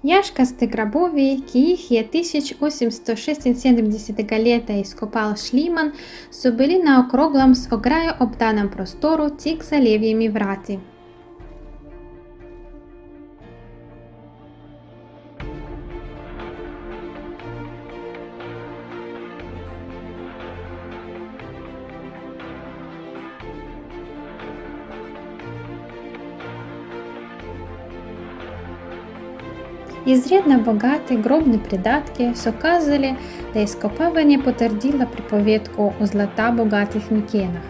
Jaškasti grabovi, ki jih je 1876 leta izkopal Schliemann, so bili na okroglem z ograjo obdanem prostoru tik za levjimi vrati. Изрядно богатые гробные придатки указали, да ископавание подтвердило приповедку о злата богатых Микенах.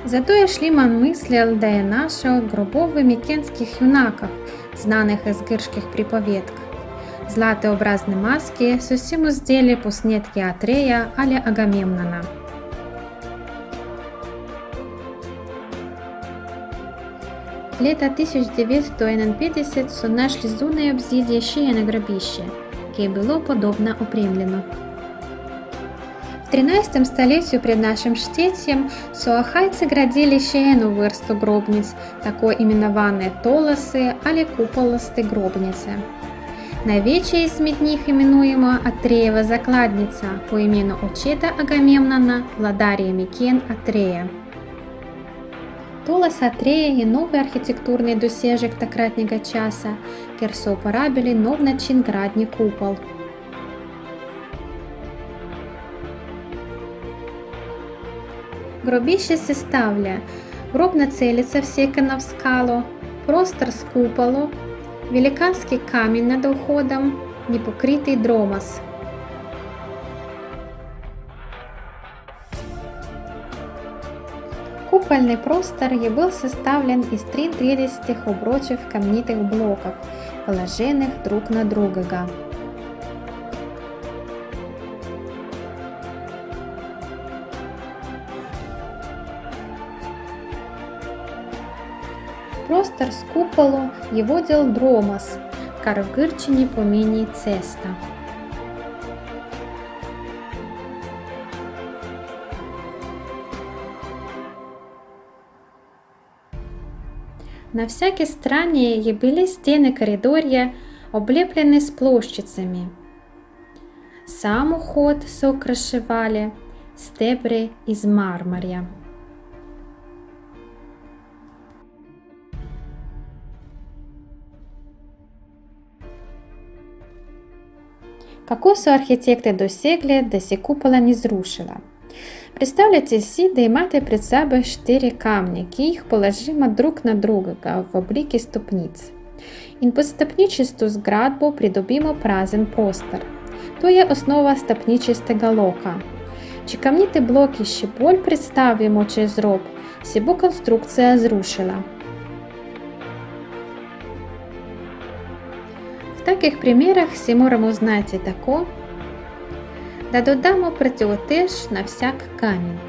Зато и Schliemann мыслил, да и нашел гробовых микенских юнаков, знаных из гирских приповедок. Златообразные маски совсем изделия по снетке Атрея али Агамемнона. Лета 1951 са нашли зуною обзидії ще одне гробище, яке було подобно опрямлено. В 13 столетию пред нашим штетием суахайцы градили еще одну версту гробниц, такой именованные толосы али куполосты гробницы. Найвече из них именуема Атреева закладница по имену очета Агамемнона, владария Микен Атрея. Толос Атрея je новий архітектурний досяжок такратнього часа, ker so uporabili nov način gradnje kupol. Гробище составля гробна целица всекана в скалу, простор с куполу, великанский камень над входом, непокрытый дромос. Купольный простор был составлен из 3/3 обручев камнитых блоков, положенных друг на друга. В простор с куполу его дел дромос, кар в Гирчині поміні цеста. На всякой стороне были стены коридорья, облеплены с площадцами. Сам уход соукрашивали стебри из мармаря. Какой архитекты досягли, да се купола не зрушила. Представляйте си, да имате пред собой 4 камня, ки їх положимо друг на друга в облике ступниц. І по ступничисту зградбу придобимо празен простор. То є основа ступничистого лока. Чи кам'яні блоки ще боль представимо через роб, сібо конструкція зрушила. В таких примерах си можемо знати тако, да додамо противотеж на всяк камінь.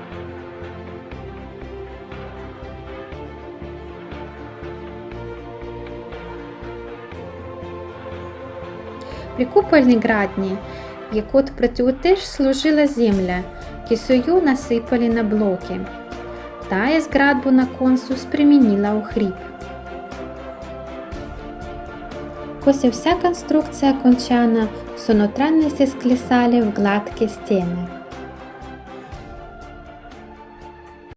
При купольній градні, як от противотеж служила земля, кисою насипали на блоки. Та із градбу на консус примінила у хріб. Кося вся конструкция кончана, со внутренности склесали в гладкие стены.